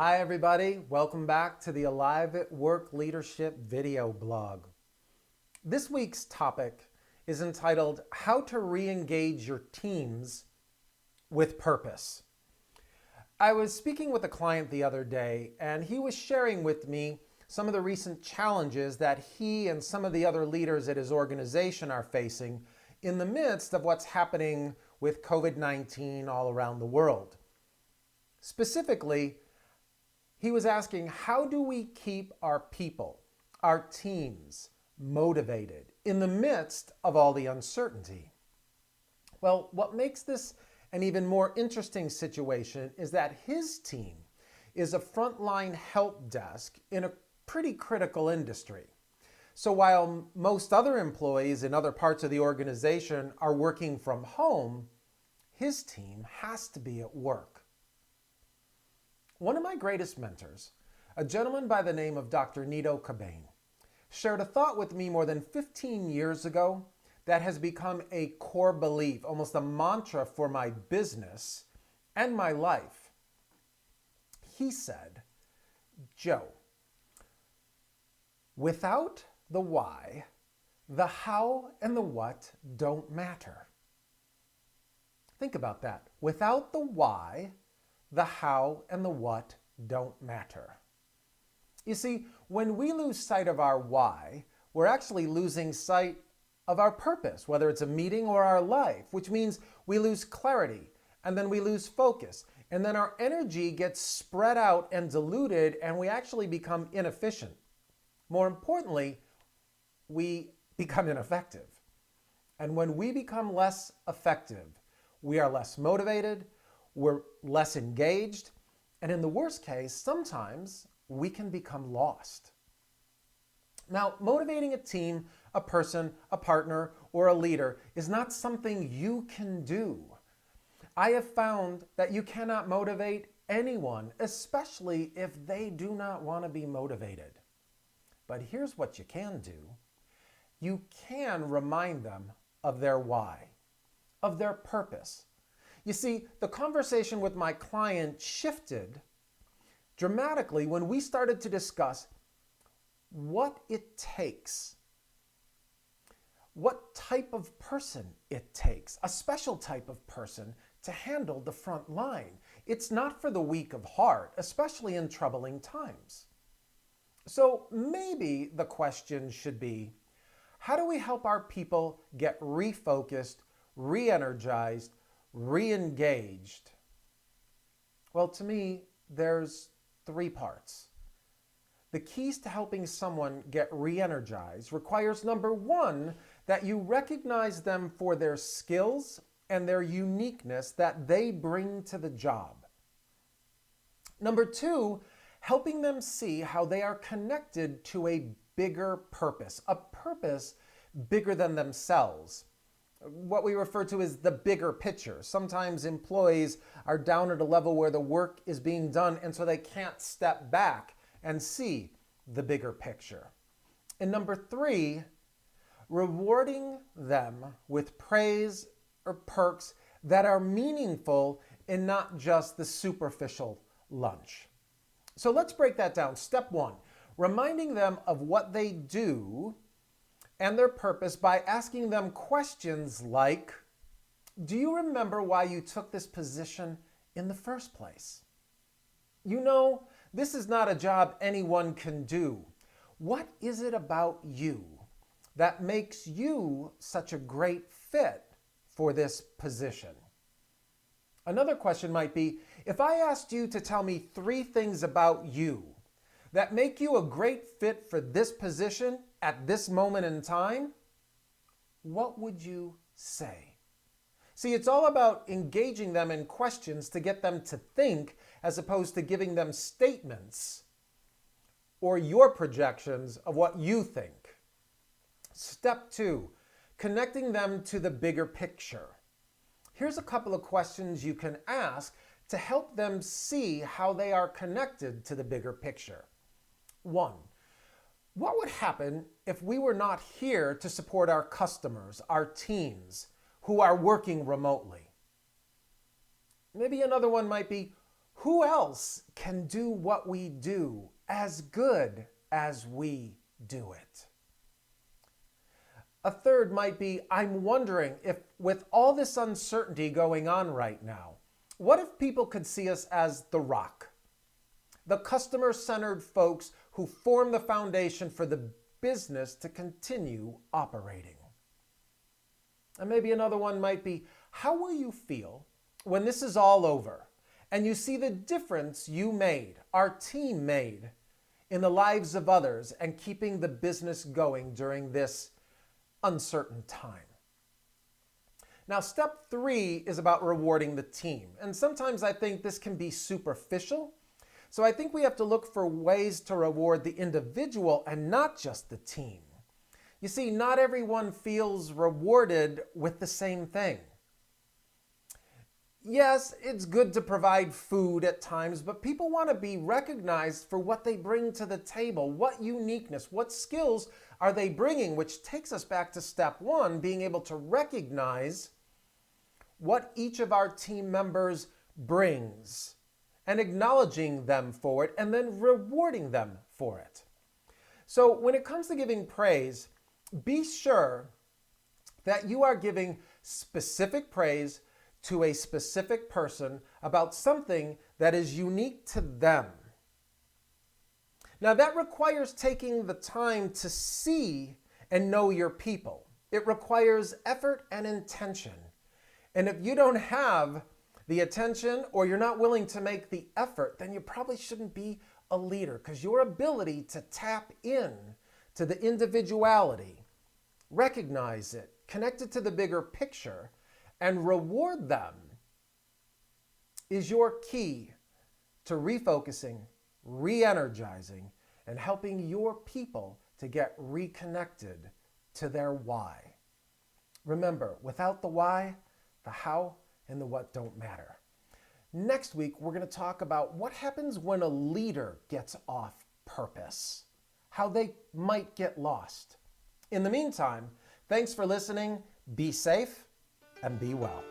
Hi everybody, welcome back to the Alive at Work Leadership video blog. This week's topic is entitled How to Re-engage Your Teams with Purpose. I was speaking with a client the other day and he was sharing with me some of the recent challenges that he and some of the other leaders at his organization are facing in the midst of what's happening with COVID-19 all around the world. Specifically, he was asking, how do we keep our people, our teams, motivated in the midst of all the uncertainty? Well, what makes this an even more interesting situation is that his team is a frontline help desk in a pretty critical industry. So while most other employees in other parts of the organization are working from home, his team has to be at work. One of my greatest mentors, a gentleman by the name of Dr. Nito Cobain, shared a thought with me more than 15 years ago that has become a core belief, almost a mantra for my business and my life. He said, Joe, without the why, the how and the what don't matter. Think about that. Without the why, the how and the what don't matter. You see, when we lose sight of our why, we're actually losing sight of our purpose, whether it's a meeting or our life, which means we lose clarity and then we lose focus. And then our energy gets spread out and diluted and we actually become inefficient. More importantly, we become ineffective. And when we become less effective, we are less motivated, we're less engaged, and in the worst case, sometimes we can become lost. Now, motivating a team, a person, a partner, or a leader is not something you can do. I have found that you cannot motivate anyone, especially if they do not want to be motivated. But here's what you can do. You can remind them of their why, of their purpose. You see, the conversation with my client shifted dramatically when we started to discuss what it takes, what type of person it takes, a special type of person to handle the front line. It's not for the weak of heart, especially in troubling times. So maybe the question should be, how do we help our people get refocused, re-energized, re-engaged? Well, to me, there's three parts. The keys to helping someone get re-energized requires, number one, that you recognize them for their skills and their uniqueness that they bring to the job. Number two, helping them see how they are connected to a bigger purpose, a purpose bigger than themselves. What we refer to as the bigger picture. Sometimes employees are down at a level where the work is being done and so they can't step back and see the bigger picture. And number three, rewarding them with praise or perks that are meaningful and not just the superficial lunch. So let's break that down. Step one, reminding them of what they do and their purpose by asking them questions like, do you remember why you took this position in the first place? You know, this is not a job anyone can do. What is it about you that makes you such a great fit for this position? Another question might be, if I asked you to tell me 3 things about you that make you a great fit for this position at this moment in time, what would you say? See, it's all about engaging them in questions to get them to think as opposed to giving them statements or your projections of what you think. Step 2, connecting them to the bigger picture. Here's a couple of questions you can ask to help them see how they are connected to the bigger picture. 1, what would happen if we were not here to support our customers, our teams, who are working remotely? Maybe another one might be, Who else can do what we do as good as we do it? A third might be, I'm wondering if with all this uncertainty going on right now, what if people could see us as the rock? The customer-centered folks who form the foundation for the business to continue operating. And maybe another one might be, how will you feel when this is all over and you see the difference you made, our team made, in the lives of others and keeping the business going during this uncertain time? Now, step 3 is about rewarding the team. And sometimes I think this can be superficial. So I think we have to look for ways to reward the individual and not just the team. You see, not everyone feels rewarded with the same thing. Yes, it's good to provide food at times, but people want to be recognized for what they bring to the table. What uniqueness, what skills are they bringing? Which takes us back to step 1, being able to recognize what each of our team members brings and acknowledging them for it and then rewarding them for it. So when it comes to giving praise, be sure that you are giving specific praise to a specific person about something that is unique to them. Now that requires taking the time to see and know your people. It requires effort and intention. And if you don't have the attention or you're not willing to make the effort, then you probably shouldn't be a leader, because your ability to tap in to the individuality, recognize it, connect it to the bigger picture, and reward them is your key to refocusing, re-energizing, and helping your people to get reconnected to their why. Remember, without the why, the how and the what don't matter. Next week, we're going to talk about what happens when a leader gets off purpose, how they might get lost. In the meantime, thanks for listening. Be safe and be well.